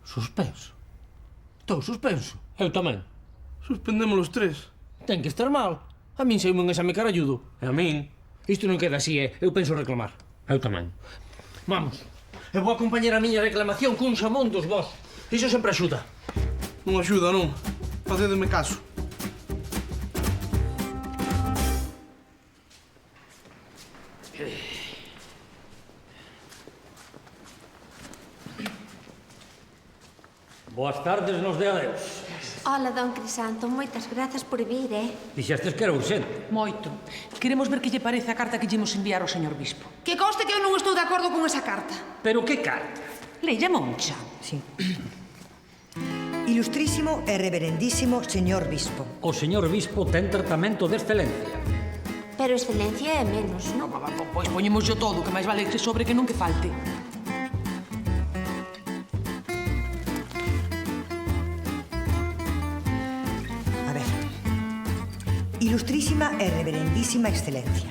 Suspenso. Estou suspenso. Eu tamén. Suspendemos os tres. Ten que estar mal. A min sei un exame caralludo. E a min? Isto non queda así, Eu penso reclamar. Eu tamén. Vamos. Eu vou acompañar a miña reclamación cun xamón dos vós. Iso sempre axuda. Non axuda, non. Facedeme caso. Boas tardes nos de adeus. Hola, don Crisanto, moitas grazas por vir, Dixestes que era urxente. Moito. Queremos ver que lle parece a carta que lle imos enviar ao señor bispo. Que conste que eu non estou de acordo con esa carta. Pero que carta? Leia, Moncha. Sí. Ilustrísimo e reverendísimo señor bispo. O señor bispo ten tratamento de excelencia. Pero excelencia é menos, non? Pois poñemos yo todo, que máis vale que sobre que non que falte. Ilustrísima e reverendísima excelencia.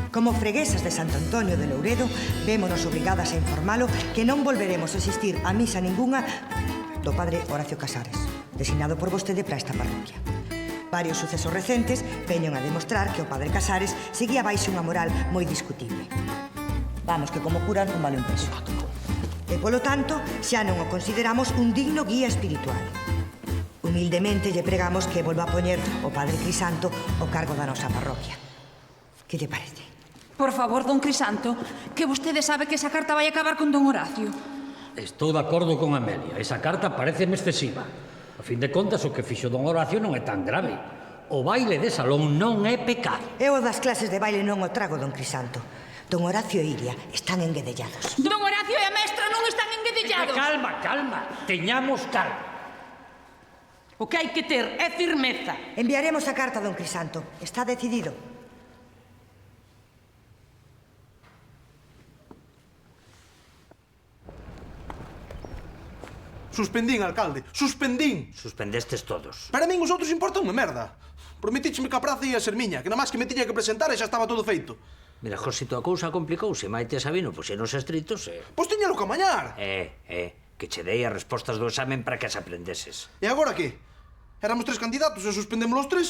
Como freguesas de Santo Antonio de Louredo, vémonos obrigadas a informalo que non volveremos a asistir a misa ningunha do padre Horacio Casares, designado por vostede para esta parroquia. Varios sucesos recentes veñen a demostrar que o padre Casares seguía baixo unha moral moi discutible. Vamos, que como cura non vale un peso. E, polo tanto, xa non o consideramos un digno guía espiritual. Humildemente lle pregamos que volva a poñer o padre Crisanto ao cargo da nosa parroquia. Que lle parece? Por favor, don Crisanto, que vostede sabe que esa carta vai acabar con don Horacio. Estou de acordo con Amelia. Esa carta pareceme excesiva. A fin de contas, o que fixo don Horacio non é tan grave. O baile de salón non é pecado. Eu das clases de baile non o trago, don Crisanto. Don Horacio e Iria están enguedellados. Don Horacio e a mestra non están enguedellados. Calma. Teñamos calma. O que hai que ter é firmeza. Enviaremos a carta, don Crisanto. Está decidido. Suspendín, alcalde. Suspendín. Suspendestes todos. Para min os outros importan unha merda. Prometícheme que a praza ia ser miña, que nada máis que me tiña que presentar e xa estaba todo feito. Mira, Josito, a cousa complicouse. Maite e Sabino puxeronse estritos e... Pois tiñalo que amañar. Que che dei as respostas do examen para que as aprendeses. E agora que? Éramos tres candidatos e suspendemos os tres?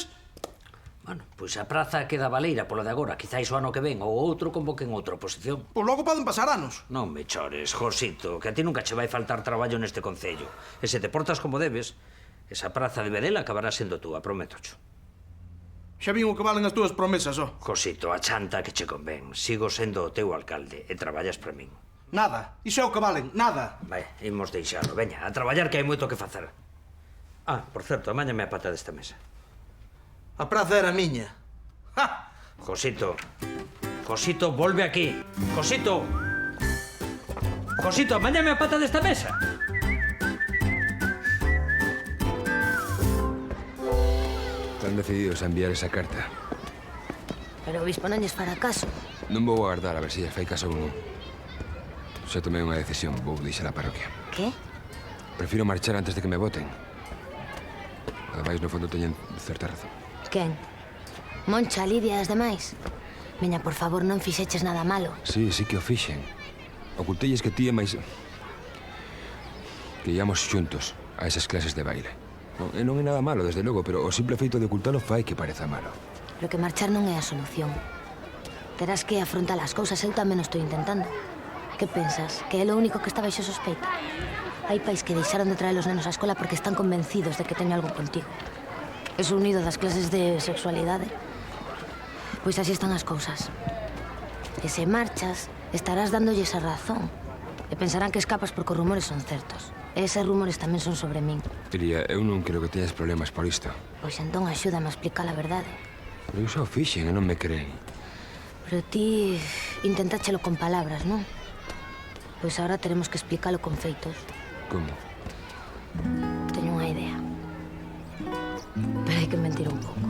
Bueno, pois a praza queda baleira polo de agora. Quizáis o ano que ven ou outro convoquen outra oposición. Pois logo poden pasar anos. Non me chores, Josito, que a ti nunca che vai faltar traballo neste concello. E se te portas como debes, esa praza de Vedela acabará sendo túa, prométocho. Xa vin o que valen as túas promesas, ó. Josito, a chanta que che convén. Sigo sendo o teu alcalde e traballas para min. Nada. Iso é o que valen. Nada. Vai, imos deixalo. Veña, a traballar que hai moito que facer. Ah, por certo, amáñame a pata desta mesa. A praza era miña. Josito. Josito, volve aquí. Josito. Josito, amáñame a pata desta mesa. Están decididos a enviar esa carta. Pero o bispo non lles fará caso. Non vou agardar a ver se lles fai caso ou non. Xa tomei unha decisión, vou deixar a parroquia. Que? Prefiro marchar antes de que me voten. Ademais, no fondo, teñen certa razón. Quen? Moncha, Lidia e as demais? Veña, por favor, non fixeches nada malo. Sí, sí que o fixen. Ocultelles que ti e máis... que íamos xuntos a esas clases de baile. Non é nada malo, desde logo, pero o simple feito de ocultalo fai que pareza malo. Pero que marchar non é a solución. Terás que afrontar as cousas, eu tamén o estou intentando. Que pensas? Que é o único que está baixo sospeita? Hai pais que deixaron de traer os nenos á escola porque están convencidos de que teño algo contigo. Es unido das clases de sexualidade. Pois así están as cousas. E se marchas, estarás dándolles a razón. E pensarán que escapas porque os rumores son certos. E eses rumores tamén son sobre min. Iria, eu non creo que teñas problemas por isto. Pois entón axúdame a explicar a verdade. Pero eu xa o fixen e non me creen. Pero ti intentáchelo con palabras, non? Pois agora teremos que explicalo con feitos. Como? Teño unha idea. Pero hai que mentir un pouco.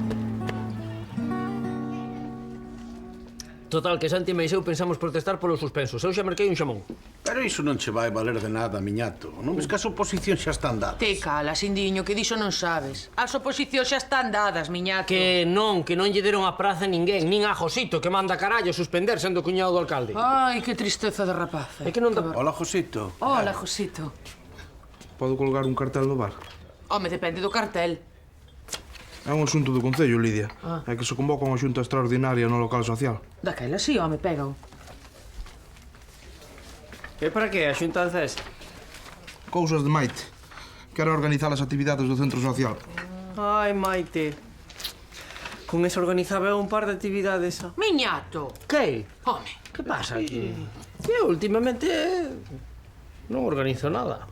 Total, que Santi e eu pensamos protestar polos suspensos. Eu xa marquei un xamón. Pero iso non che vai valer de nada, miñato. Non ves que as oposicións xa están dadas? Te cala, Sindiño, que diso non sabes. As oposicións xa están dadas, miñato. Que non lle deron a praza a ninguén, nin a Josito, que manda carallo suspender sendo cuñado do alcalde. Ai, que tristeza de rapaza. É que non dá... Hola, Josito. Hola, Josito. Podo colgar un cartel do bar? Home, depende do cartel. É un asunto do Concello, Lidia. É que se convoca unha xunta extraordinaria no local social. Daquela sí, home, pega-o. E para que a xuntanza esa? Cousas de Maite. Quero organizar as actividades do centro social. Ai, Maite. Con eso organizaba un par de actividades. Miñato. Que? Home. Que pasa aquí? Eu últimamente non organizo nada.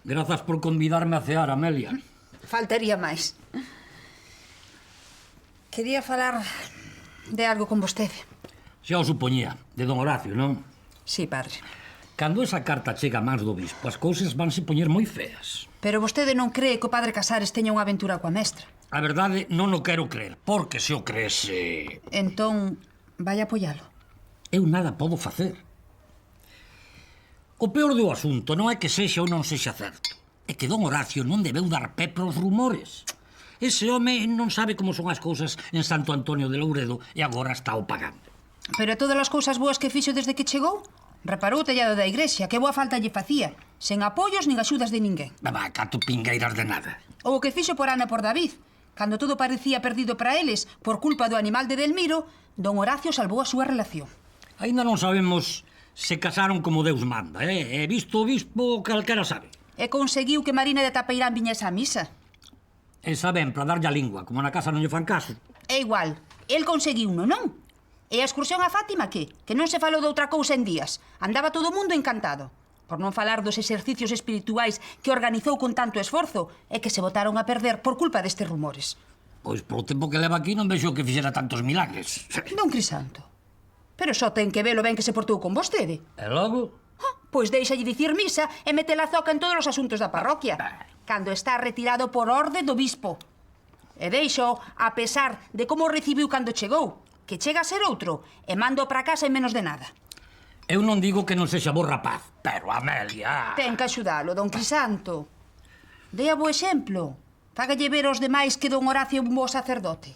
Grazas por convidarme a cear, Amelia. Faltaría máis. Quería falar de algo con vostede. Xa o supoñía, de don Horacio, non? Sí, padre. Cando esa carta chega a mans do bispo, as cousas vanse poñer moi feas. Pero vostede non cree que o padre Casares teña unha aventura coa mestra? A verdade, non o quero creer, porque se o creese... Entón, vai apoialo. Eu nada podo facer. O peor do asunto non é que sexa ou non sexa certo. É que don Horacio non debeu dar pé pros rumores. Ese home non sabe como son as cousas en Santo Antonio de Louredo e agora está o pagando. Pero todas as cousas boas que fixo desde que chegou? Reparou o tellado da igrexa, que boa falta lle facía. Sen apoios nin axudas de ninguén. Va, cato pingueiras de nada. Ou o que fixo por Ana e por David. Cando todo parecía perdido para eles por culpa do animal de Delmiro, don Horacio salvou a súa relación. Ainda non sabemos se casaron como Deus manda, E visto o bispo, calquera sabe. E conseguiu que Marina de Tapeirán viñese á misa. E saben, para darlle a lingua, como na casa non lle fan caso. É igual, el conseguiu non? E a excursión a Fátima, que? Que non se falou de outra cousa en días. Andaba todo o mundo encantado. Por non falar dos exercicios espirituais que organizou con tanto esforzo e que se botaron a perder por culpa destes rumores. Pois polo tempo que leva aquí non vexo que fixera tantos milagres. Don Crisanto. Pero só ten que velo ben que se portou con vostede. E logo? Pois deixalle dicir misa e mete la zoca en todos os asuntos da parroquia. Cando está retirado por orde do bispo. E deixo, a pesar de como o recibiu cando chegou, que chega a ser outro, e mando para casa en menos de nada. Eu non digo que non sexa bo rapaz, pero Amelia... Ten que axudalo, don Crisanto. Dea bo exemplo. Fágalle ver aos demais que don Horacio é un bo sacerdote.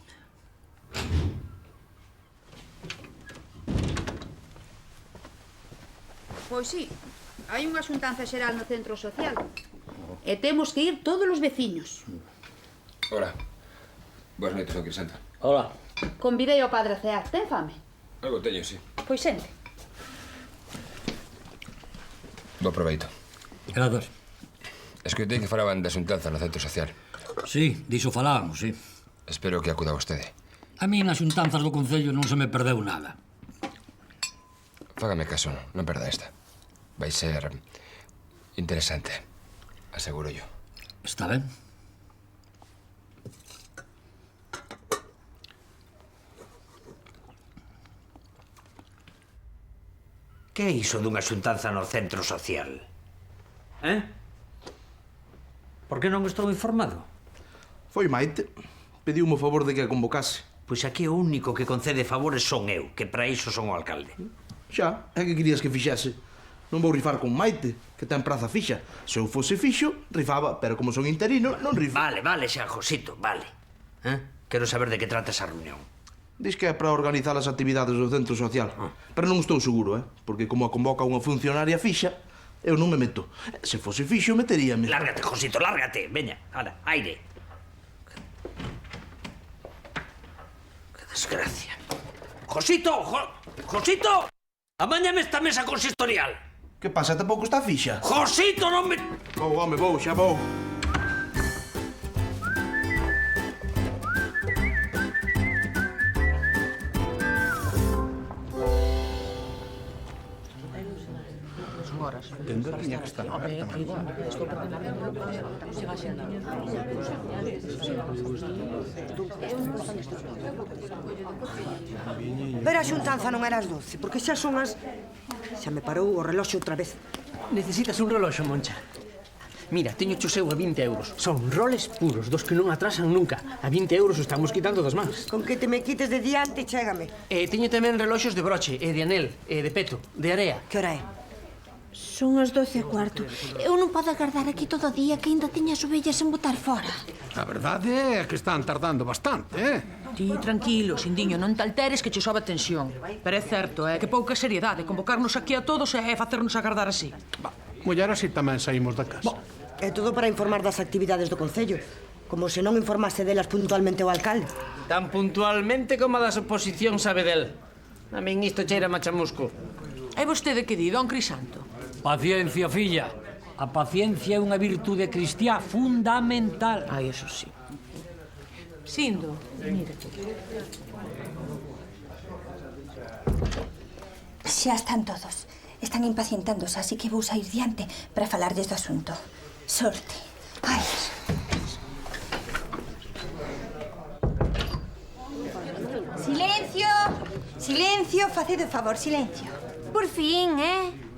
Pois sí, hai unha xuntanza xeral no centro social. E temos que ir todos os veciños. Hola. Boas noites, don Crisanto. Hola. Convidei ao padre a cear. Ten fame? Algo teño, sí. Pois sente. Bo proveito. Grazas. Escoitei que falaban da xuntanza no centro social. Sí, diso falábamos, sí. Espero que acuda vostede. A mí nas xuntanzas do Concello non se me perdeu nada. Fágame caso, non perda esta. Vai ser interesante, aseguro yo. Está ben. Que é iso dunha xuntanza no centro social? Por que non estou informado? Foi Maite. Pediume o favor de que a convocase. Pois aquí o único que concede favores son eu, que para iso son o alcalde. Xa, é que querías que fixese? Non vou rifar con Maite, que ten praza fixa. Se eu fose fixo, rifaba, pero como son interino, non rifo. Vale, xa, Josito, vale. Quero saber de que trata esa reunión. Dis que é para organizar as actividades do centro social. Pero non estou seguro, porque como a convoca unha funcionaria fixa, eu non me meto. Se fose fixo, meteríame. Lárgate, Josito, lárgate. Veña, ala, aire. Que desgracia. Josito! Josito! Amáñame esta mesa consistorial. Que pasa, tampouco está fixa? Josito, non me... Vou, home, vou, xa vou. Tendo tiña que estar aberta. Pero a xuntanza non era as 12, porque xa son as... Xa me parou o reloxo outra vez. Necesitas un reloxo, Moncha. Mira, teño chuseu a 20 euros. Son roles puros, dos que non atrasan nunca. A 20 euros os estamos quitando das mans. Con que te me quites de diante, chégame. Teño tamén reloxos de broche, de anel, de peto, de area. Que hora é? Son as 12:15. Eu non podo agardar aquí todo o día que ainda teña as ovellas en botar fora. A verdade é que están tardando bastante, Ti, tranquilo, Sindiño, non te alteres que che sobe a tensión. Pero é certo, que pouca seriedade convocarnos aquí a todos e facernos agardar así. Muller, así tamén saímos da casa. É todo para informar das actividades do Concello. Como se non informase delas puntualmente o alcalde. Tan puntualmente como a das oposición sabe del. A min isto cheira machamusco. E vostede que di, don Crisanto? Paciencia, filla. A paciencia é unha virtude cristiá fundamental. Ai, eso sí. Sindo, mira. Xa están todos. Están impacientándose, así que vou sair diante para falarles do asunto. Sorte. Ai. Silencio! Silencio, facede o favor, silencio. Por fin,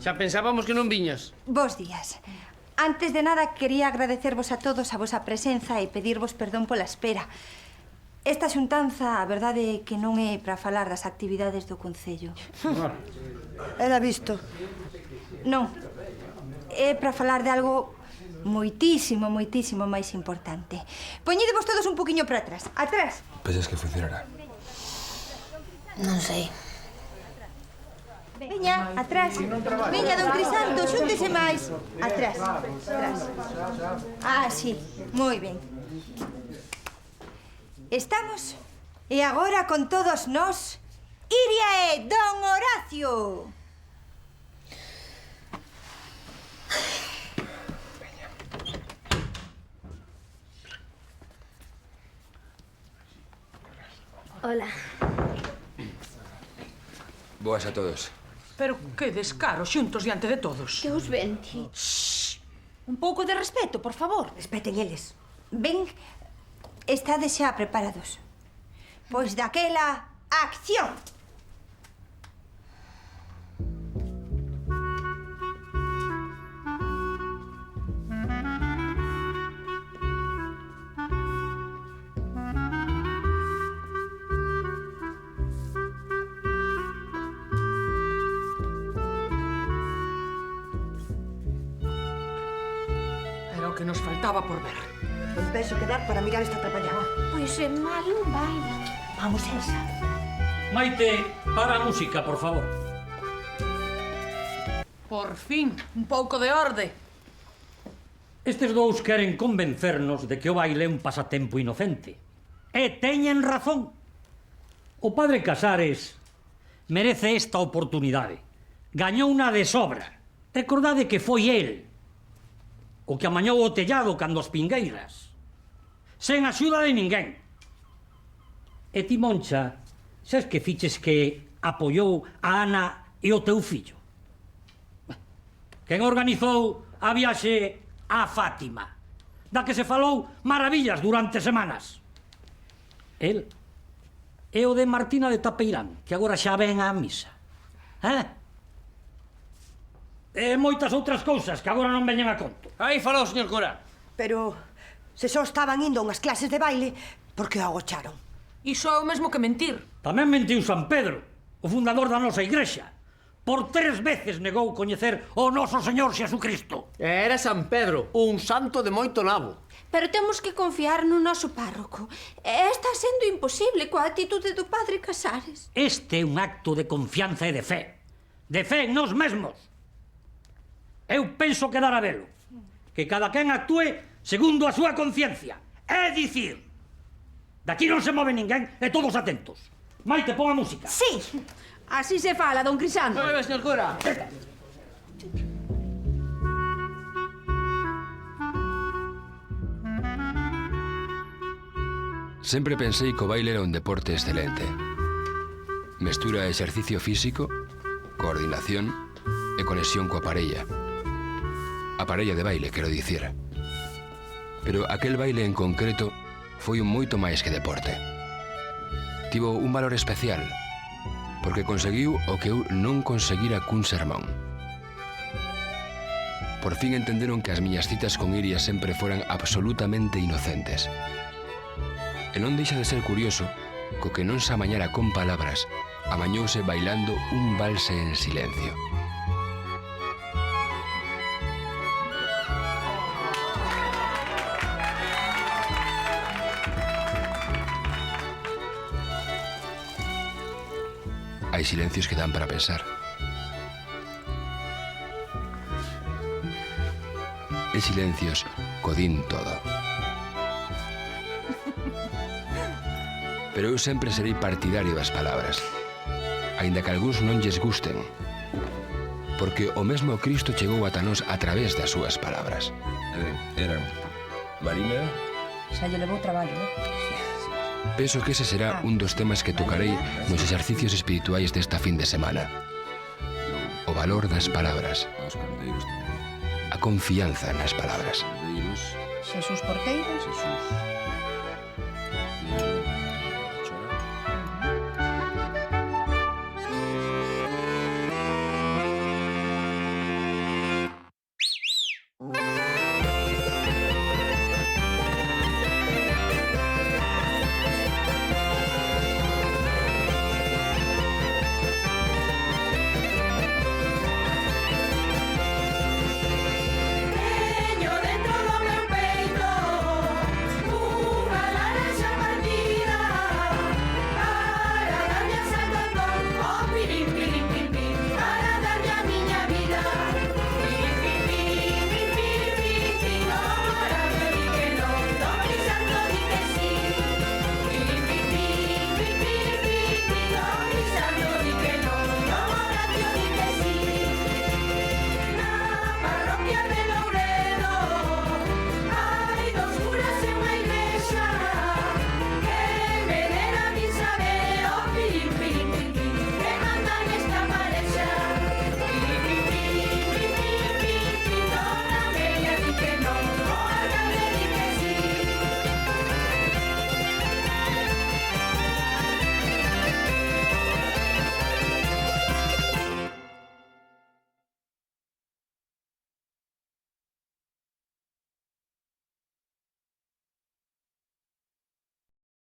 Xa pensábamos que non viñas. Bos días. Antes de nada, quería agradecervos a todos a vosa presenza e pedirvos perdón pola espera. Esta xuntanza, a verdade é que non é para falar das actividades do Concello. Era visto. Non. É para falar de algo moitísimo, moitísimo máis importante. Poñedevos todos un poquinho para atrás. Atrás. Pensas que funcionará? Non sei. Veña, atrás. Veña, don Crisanto, xúntese máis. Atrás. Atrás. Ah, sí. Moi ben. Estamos. E agora con todos nós, Iria e don Horacio. Hola. Boas a todos. Pero que descaro, xuntos diante de todos. Deus vente. Un pouco de respeto, por favor. Respeten eles. Ben, estades xa preparados. Pois daquela, acción! Era o que nos faltaba por ver. Non penso quedar para mirar esta atrapallada. Pois é mal non vai. Vamos, Elsa. Maite, para a música, por favor. Por fin, un pouco de orde. Estes dous queren convencernos de que o baile é un pasatempo inocente. E teñen razón. O padre Casares merece esta oportunidade. Gañou unha de sobra. Recordade que foi el o que amañou o tellado cando as pingueiras, sen axuda de ninguén. E ti, Moncha, sabes que fiches que apoiou a Ana e o teu fillo? Quen organizou a viaxe a Fátima, da que se falou maravillas durante semanas? El e o de Martina de Tapeirán, que agora xa ven á misa. E moitas outras cousas que agora non veñen a conto. Aí falou, señor cura. Pero se só estaban indo a unhas clases de baile, por que o agocharon? Iso é o mesmo que mentir. Tamén mentiu San Pedro, o fundador da nosa igrexa. Por 3 veces negou coñecer o noso Señor Xesucristo. Era San Pedro, un santo de moito nabo. Pero temos que confiar no noso párroco. Está sendo imposible coa actitude do padre Casares. Este é un acto de confianza e de fe. De fe en nós mesmos. Eu penso quedar a velo. Que cada quen actúe segundo a súa conciencia. É dicir, daqui non se move ninguén e todos atentos. Maite, pon a música. Sí, así se fala, don Crisanto. Moi ben, señor cura. Sempre pensei que o baile era un deporte excelente. Mestura exercicio físico, coordinación e conexión coa parella. A parella de baile, quero dicir. Pero aquel baile en concreto foi un moito máis que deporte. Tivo un valor especial, porque conseguiu o que eu non conseguira cun sermón. Por fin entenderon que as miñas citas con Iria sempre foran absolutamente inocentes. E non deixa de ser curioso co que non se amañara con palabras, amañouse bailando un valse en silencio. Hai silencios que dan para pensar. E silencios co din todo. Pero eu sempre serei partidario das palabras, aínda que algúns non lles gusten, porque o mesmo Cristo chegou ata nós a través das súas palabras. Eran Marina... Xa lle levou traballo, Penso que ese será un dos temas que tocarei nos exercicios espirituais desta fin de semana. O valor das palabras. A confianza nas palabras. Xesús Porteiro.